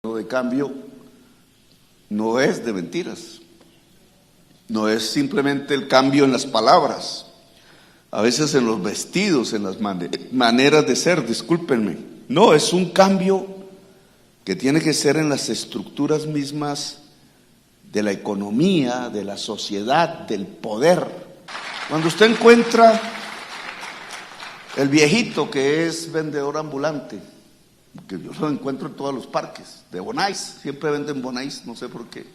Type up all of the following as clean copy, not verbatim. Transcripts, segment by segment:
de cambio no es de mentiras, no es simplemente el cambio en las palabras, a veces en los vestidos, en las maneras de ser, discúlpenme. No, es un cambio que tiene que ser en las estructuras mismas de la economía, de la sociedad, del poder. Cuando usted encuentra el viejito que es vendedor ambulante, que yo lo encuentro en todos los parques, de Bonais, siempre venden Bonais, no sé por qué.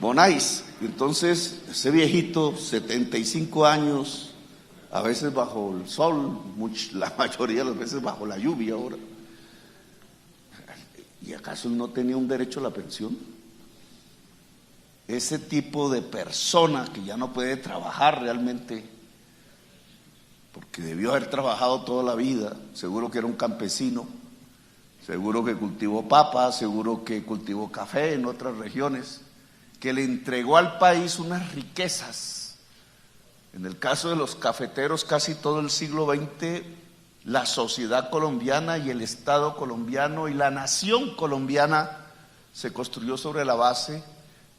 Bonais, entonces ese viejito, 75 años, a veces bajo el sol, la mayoría de las veces bajo la lluvia ahora. ¿Y acaso él no tenía un derecho a la pensión? Ese tipo de persona que ya no puede trabajar realmente, porque debió haber trabajado toda la vida, seguro que era un campesino, seguro que cultivó papas, seguro que cultivó café en otras regiones, que le entregó al país unas riquezas. En el caso de los cafeteros, casi todo el siglo XX, la sociedad colombiana y el Estado colombiano y la nación colombiana se construyó sobre la base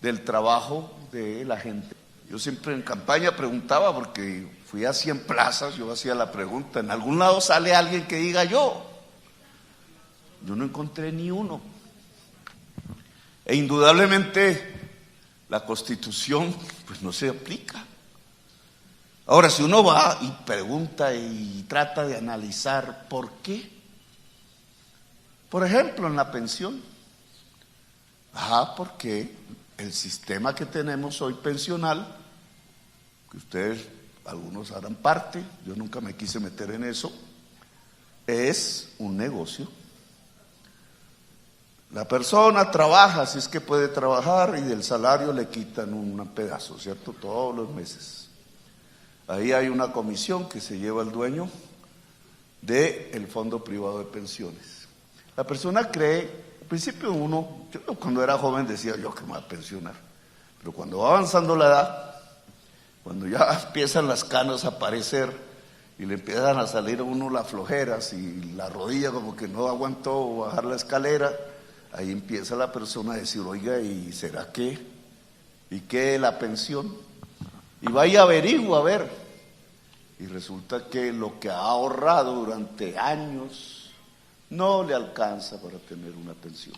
del trabajo de la gente. Yo siempre en campaña preguntaba, porque fui a 100 plazas, yo hacía la pregunta, ¿en algún lado sale alguien que diga yo? Yo no encontré ni uno. E indudablemente la Constitución pues no se aplica. Ahora, si uno va y pregunta y trata de analizar por qué, por ejemplo, en la pensión, porque el sistema que tenemos hoy pensional, que ustedes, algunos harán parte, yo nunca me quise meter en eso, es un negocio. La persona trabaja, si es que puede trabajar, y del salario le quitan un pedazo, ¿cierto? Todos los meses. Ahí hay una comisión que se lleva el dueño del fondo privado de pensiones. La persona cree, al principio yo cuando era joven decía yo que me voy a pensionar, pero cuando va avanzando la edad, cuando ya empiezan las canas a aparecer y le empiezan a salir a uno las flojeras y la rodilla como que no aguantó bajar la escalera, ahí empieza la persona a decir, oiga, ¿y será qué? ¿Y qué la pensión? Y vaya averigua a ver, y resulta que lo que ha ahorrado durante años no le alcanza para tener una pensión.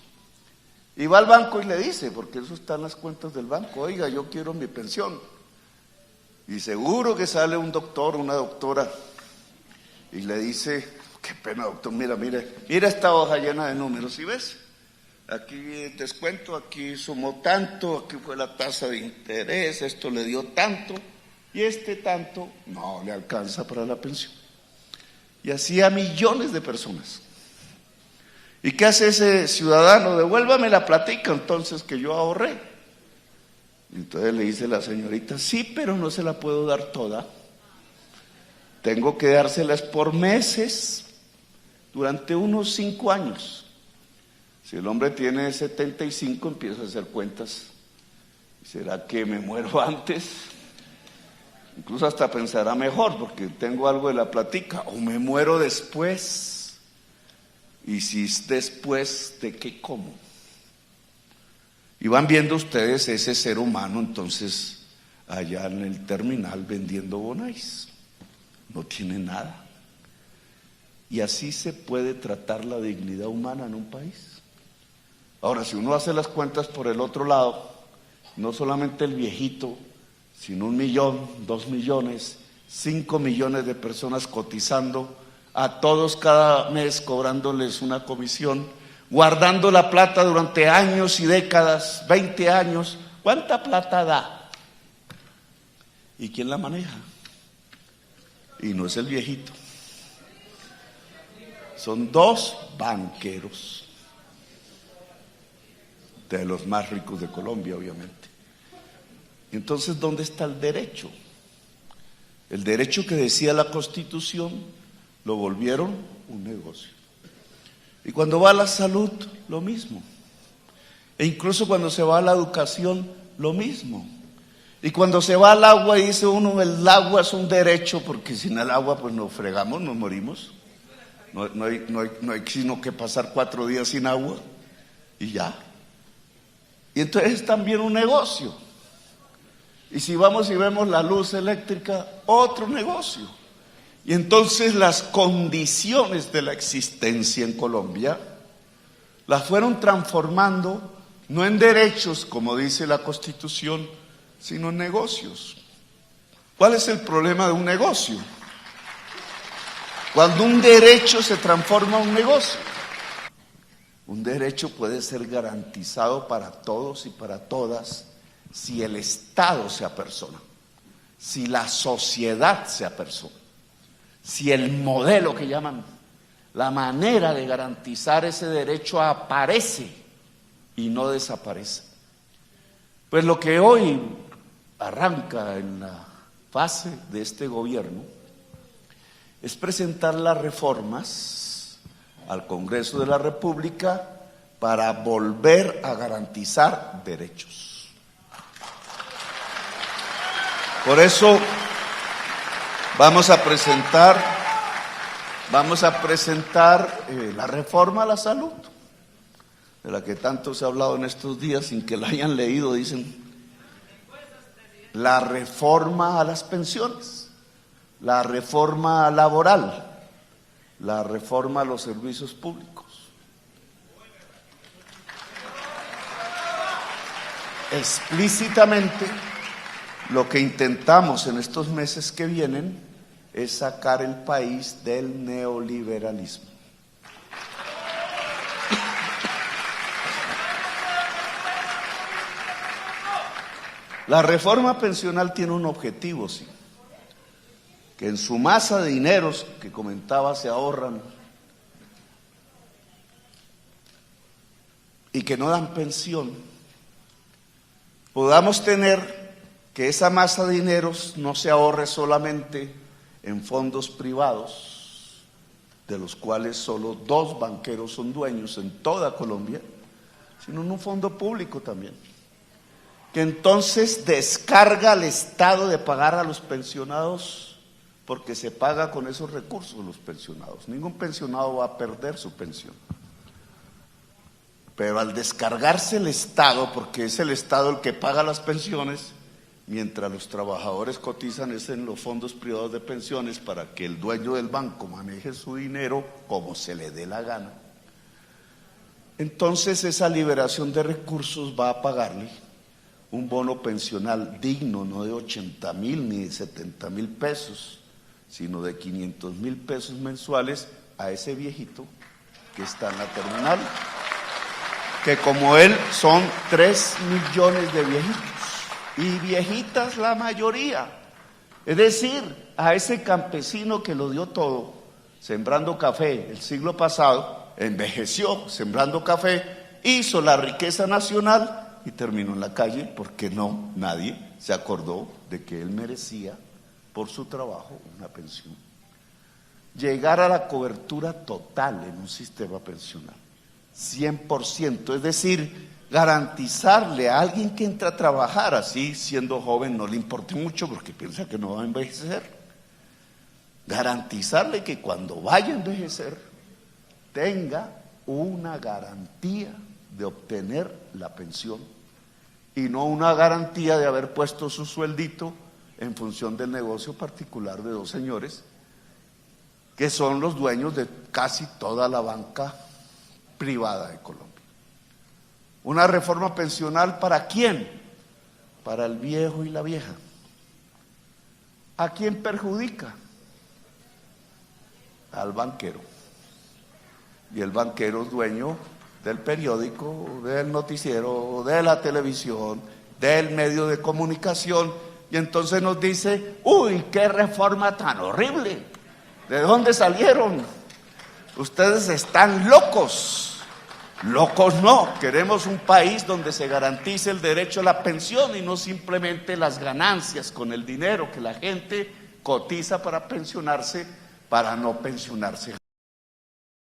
Y va al banco y le dice, porque eso está en las cuentas del banco, oiga, yo quiero mi pensión. Y seguro que sale un doctor, una doctora, y le dice, qué pena doctor, mira esta hoja llena de números, ¿sí ves? Aquí descuento, aquí sumó tanto, aquí fue la tasa de interés, esto le dio tanto, y tanto no le alcanza para la pensión. Y así a millones de personas. ¿Y qué hace ese ciudadano? Devuélvame la platica entonces que yo ahorré. Y entonces le dice la señorita, sí, pero no se la puedo dar toda. Tengo que dárselas por meses, durante unos 5 años. Si el hombre tiene 75, empieza a hacer cuentas. ¿Será que me muero antes? Incluso hasta pensará mejor, porque tengo algo de la platica. O me muero después. Y si es después, ¿de qué como? Y van viendo ustedes ese ser humano, entonces, allá en el terminal vendiendo Bonais. No tiene nada. Y así se puede tratar la dignidad humana en un país. Ahora, si uno hace las cuentas por el otro lado, no solamente el viejito, sino 1 millón, 2 millones, 5 millones de personas cotizando, a todos cada mes cobrándoles una comisión, guardando la plata durante años y décadas, 20 años, ¿cuánta plata da? ¿Y quién la maneja? Y no es el viejito, son 2 banqueros, de los más ricos de Colombia, obviamente. Entonces, ¿dónde está el derecho? El derecho que decía la Constitución lo volvieron un negocio. Y cuando va a la salud, lo mismo. E incluso cuando se va a la educación, lo mismo. Y cuando se va al agua, dice uno, el agua es un derecho, porque sin el agua pues nos fregamos, nos morimos. No hay sino que pasar 4 días sin agua. y ya. Y entonces es también un negocio. Y si vamos y vemos la luz eléctrica, otro negocio. Y entonces las condiciones de la existencia en Colombia las fueron transformando no en derechos, como dice la Constitución, sino en negocios. ¿Cuál es el problema de un negocio? Cuando un derecho se transforma en un negocio. Un derecho puede ser garantizado para todos y para todas si el Estado se apersona, si la sociedad se apersona, si el modelo que llaman, la manera de garantizar ese derecho aparece y no desaparece. Pues lo que hoy arranca en la fase de este gobierno es presentar las reformas al Congreso de la República para volver a garantizar derechos. Por eso vamos a presentar la reforma a la salud, de la que tanto se ha hablado en estos días sin que la hayan leído, dicen. La reforma a las pensiones, la reforma laboral, la reforma a los servicios públicos. Explícitamente, lo que intentamos en estos meses que vienen es sacar el país del neoliberalismo. La reforma pensional tiene un objetivo, sí, que en su masa de dineros que comentaba se ahorran y que no dan pensión, podamos tener que esa masa de dineros no se ahorre solamente en fondos privados, de los cuales solo 2 banqueros son dueños en toda Colombia, sino en un fondo público también, que entonces descarga al Estado de pagar a los pensionados, porque se paga con esos recursos los pensionados. Ningún pensionado va a perder su pensión. Pero al descargarse el Estado, porque es el Estado el que paga las pensiones, mientras los trabajadores cotizan es en los fondos privados de pensiones para que el dueño del banco maneje su dinero como se le dé la gana, entonces esa liberación de recursos va a pagarle un bono pensional digno, no de 80,000 ni de 70,000 pesos, sino de 500,000 pesos mensuales a ese viejito que está en la terminal, que como él son 3 millones de viejitos y viejitas la mayoría. Es decir, a ese campesino que lo dio todo sembrando café el siglo pasado, envejeció sembrando café, hizo la riqueza nacional y terminó en la calle porque nadie se acordó de que él merecía por su trabajo una pensión. Llegar a la cobertura total en un sistema pensional, 100%, es decir, garantizarle a alguien que entra a trabajar, así siendo joven no le importe mucho porque piensa que no va a envejecer, garantizarle que cuando vaya a envejecer tenga una garantía de obtener la pensión y no una garantía de haber puesto su sueldito en función del negocio particular de 2 señores que son los dueños de casi toda la banca privada de Colombia. Una reforma pensional, ¿para quién? Para el viejo y la vieja. ¿A quién perjudica? Al banquero. Y el banquero es dueño del periódico, del noticiero, de la televisión, del medio de comunicación, y entonces nos dice: uy, qué reforma tan horrible, ¿de dónde salieron? Ustedes están locos. Locos no, queremos un país donde se garantice el derecho a la pensión y no simplemente las ganancias con el dinero que la gente cotiza para pensionarse, para no pensionarse